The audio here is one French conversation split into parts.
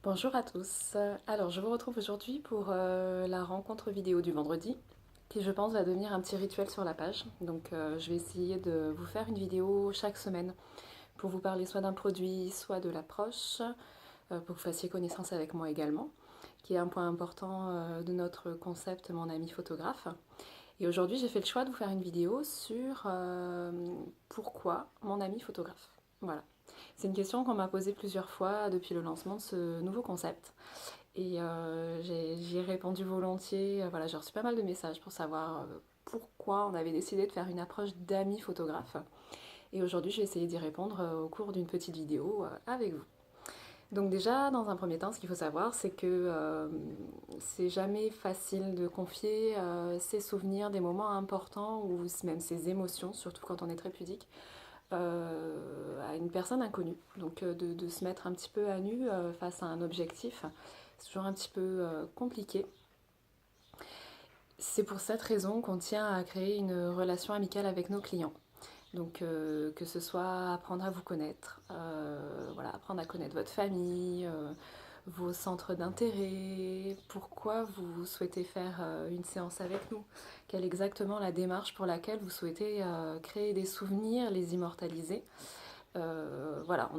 Bonjour à tous. Alors, je vous retrouve aujourd'hui pour la rencontre vidéo du vendredi, qui je pense va devenir un petit rituel sur la page. Donc, je vais essayer de vous faire une vidéo chaque semaine pour vous parler soit d'un produit, soit de l'approche, pour que vous fassiez connaissance avec moi également, qui est un point important de notre concept Mon ami photographe. Et aujourd'hui, j'ai fait le choix de vous faire une vidéo sur pourquoi mon ami photographe. Voilà. C'est une question qu'on m'a posée plusieurs fois depuis le lancement de ce nouveau concept. Et j'y ai répondu volontiers. Voilà, j'ai reçu pas mal de messages pour savoir pourquoi on avait décidé de faire une approche d'amis photographes. Et aujourd'hui, je vais essayer d'y répondre au cours d'une petite vidéo avec vous. Donc déjà, dans un premier temps, ce qu'il faut savoir, c'est que c'est jamais facile de confier ses souvenirs, des moments importants ou même ses émotions, surtout quand on est très pudique, à une personne inconnue. Donc de se mettre un petit peu à nu face à un objectif, c'est toujours un petit peu compliqué. C'est pour cette raison qu'on tient à créer une relation amicale avec nos clients. Donc que ce soit apprendre à vous connaître, voilà, apprendre à connaître votre famille, vos centres d'intérêt, pourquoi vous souhaitez faire une séance avec nous, quelle est exactement la démarche pour laquelle vous souhaitez créer des souvenirs, les immortaliser. Voilà,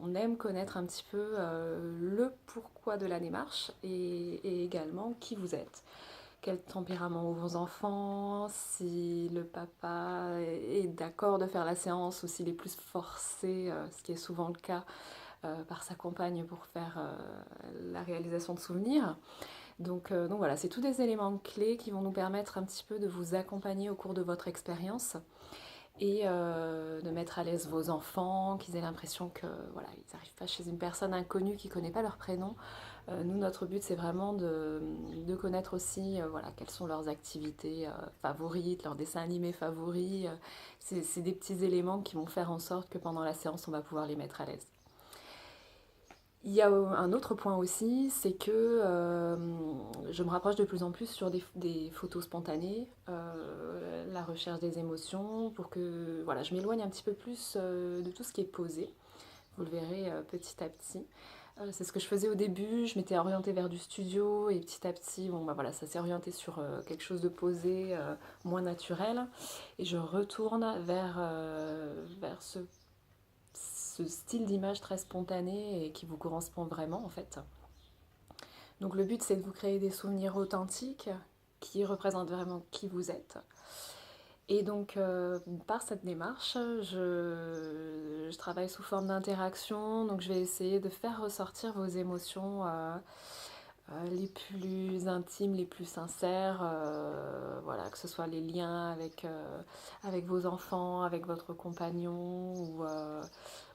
on aime connaître un petit peu le pourquoi de la démarche et également qui vous êtes. Quel tempérament ont vos enfants, si le papa est d'accord de faire la séance ou s'il est plus forcé, ce qui est souvent le cas, par sa compagne pour faire la réalisation de souvenirs. Donc voilà, c'est tous des éléments clés qui vont nous permettre un petit peu de vous accompagner au cours de votre expérience et de mettre à l'aise vos enfants, qu'ils aient l'impression que voilà, ils n'arrivent pas chez une personne inconnue qui ne connaît pas leur prénom. Nous, notre but, c'est vraiment de connaître aussi voilà, quelles sont leurs activités favorites, leurs dessins animés favoris. C'est des petits éléments qui vont faire en sorte que pendant la séance, on va pouvoir les mettre à l'aise. Il y a un autre point aussi, c'est que je me rapproche de plus en plus sur des photos spontanées, la recherche des émotions, pour que voilà, je m'éloigne un petit peu plus de tout ce qui est posé. Vous le verrez petit à petit. C'est ce que je faisais au début, je m'étais orientée vers du studio et petit à petit, bon bah voilà, ça s'est orienté sur quelque chose de posé, moins naturel. Et je retourne vers ce style d'image très spontané et qui vous correspond vraiment en fait. Donc le but c'est de vous créer des souvenirs authentiques qui représentent vraiment qui vous êtes. Et donc par cette démarche, je travaille sous forme d'interaction, donc je vais essayer de faire ressortir vos émotions les plus intimes, les plus sincères, voilà, que ce soit les liens avec vos enfants, avec votre compagnon ou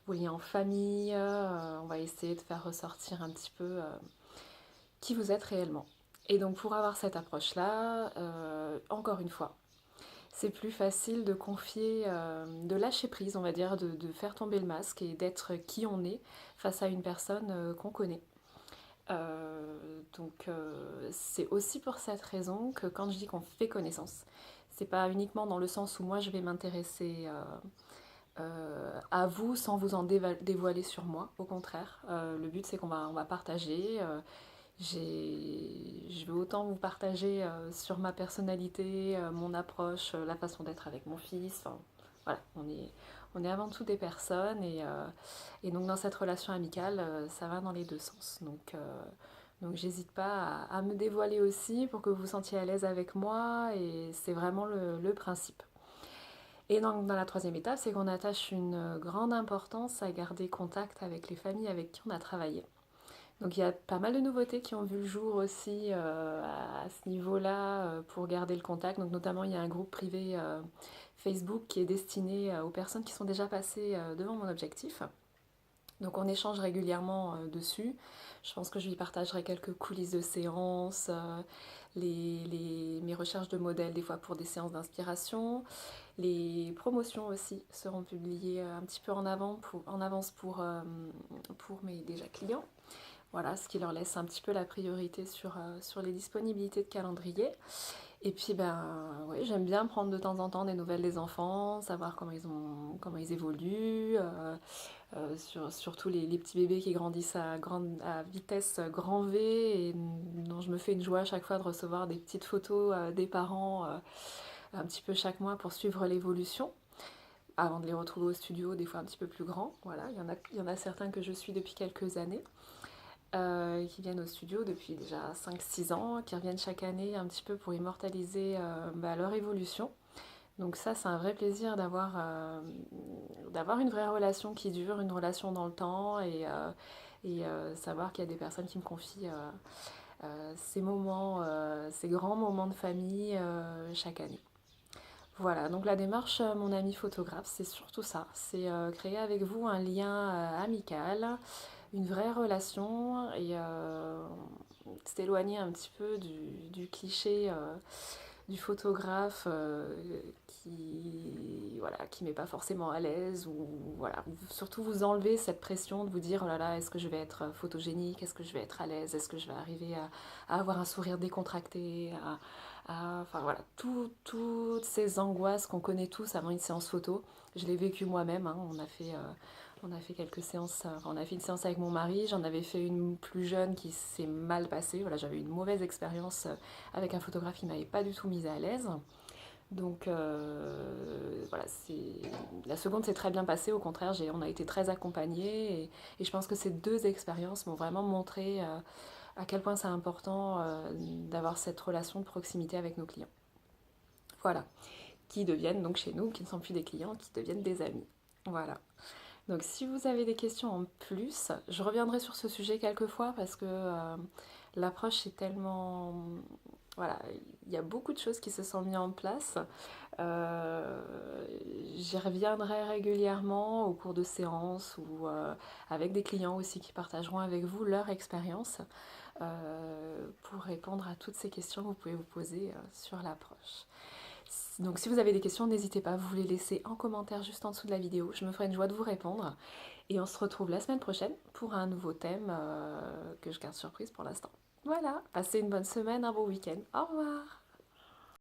vos liens en famille. On va essayer de faire ressortir un petit peu qui vous êtes réellement. Et donc pour avoir cette approche-là, encore une fois, c'est plus facile de confier, de lâcher prise, on va dire, de faire tomber le masque et d'être qui on est face à une personne qu'on connaît. C'est aussi pour cette raison que quand je dis qu'on fait connaissance, c'est pas uniquement dans le sens où moi je vais m'intéresser à vous sans vous en dévoiler sur moi, au contraire. Le but c'est qu'on va partager. Je vais autant vous partager sur ma personnalité, mon approche, la façon d'être avec mon fils. Enfin, voilà, on est avant tout des personnes et donc dans cette relation amicale, ça va dans les deux sens. Donc j'hésite pas à me dévoiler aussi pour que vous vous sentiez à l'aise avec moi et c'est vraiment le principe. Et donc dans la troisième étape, c'est qu'on attache une grande importance à garder contact avec les familles avec qui on a travaillé. Donc il y a pas mal de nouveautés qui ont vu le jour aussi à ce niveau-là pour garder le contact. Donc notamment il y a un groupe privé Facebook qui est destiné aux personnes qui sont déjà passées devant mon objectif. Donc on échange régulièrement dessus. Je pense que je lui partagerai quelques coulisses de séances, mes recherches de modèles des fois pour des séances d'inspiration. Les promotions aussi seront publiées un petit peu en avance pour mes déjà clients. Voilà, ce qui leur laisse un petit peu la priorité sur les disponibilités de calendrier. Et puis, ben, oui, j'aime bien prendre de temps en temps des nouvelles des enfants, savoir comment ils évoluent, surtout les petits bébés qui grandissent à vitesse grand V et dont je me fais une joie à chaque fois de recevoir des petites photos des parents un petit peu chaque mois pour suivre l'évolution, avant de les retrouver au studio, des fois un petit peu plus grands. Voilà, il y en a certains que je suis depuis quelques années, qui viennent au studio depuis déjà 5 6 ans, qui reviennent chaque année un petit peu pour immortaliser leur évolution. Donc ça, c'est un vrai plaisir d'avoir une vraie relation qui dure, une relation dans le temps et savoir qu'il y a des personnes qui me confient ces grands moments de famille chaque année. Voilà, donc la démarche, mon ami photographe, c'est surtout ça. C'est créer avec vous un lien amical, une vraie relation et s'éloigner un petit peu du cliché du photographe qui met pas forcément à l'aise ou voilà, surtout vous enlever cette pression de vous dire oh là là, est-ce que je vais être photogénique, est-ce que je vais être à l'aise, est-ce que je vais arriver à avoir un sourire décontracté, enfin voilà, toutes ces angoisses qu'on connaît tous avant une séance photo. Je l'ai vécu moi-même, hein. On a fait quelques séances, on a fait une séance avec mon mari, j'en avais fait une plus jeune qui s'est mal passée. Voilà, j'avais eu une mauvaise expérience avec un photographe qui m'avait pas du tout mise à l'aise. Donc voilà, la seconde s'est très bien passée, au contraire, on a été très accompagnés et je pense que ces deux expériences m'ont vraiment montré à quel point c'est important d'avoir cette relation de proximité avec nos clients. Voilà, qui deviennent donc chez nous, qui ne sont plus des clients, qui deviennent des amis. Voilà. Donc si vous avez des questions en plus, je reviendrai sur ce sujet quelques fois parce que l'approche est tellement... Voilà, il y a beaucoup de choses qui se sont mises en place. Euh, J'y reviendrai régulièrement au cours de séances ou avec des clients aussi qui partageront avec vous leur expérience pour répondre à toutes ces questions que vous pouvez vous poser sur l'approche. Donc si vous avez des questions, n'hésitez pas, vous les laissez en commentaire juste en dessous de la vidéo. Je me ferai une joie de vous répondre. Et on se retrouve la semaine prochaine pour un nouveau thème que je garde surprise pour l'instant. Voilà, passez une bonne semaine, un bon week-end. Au revoir.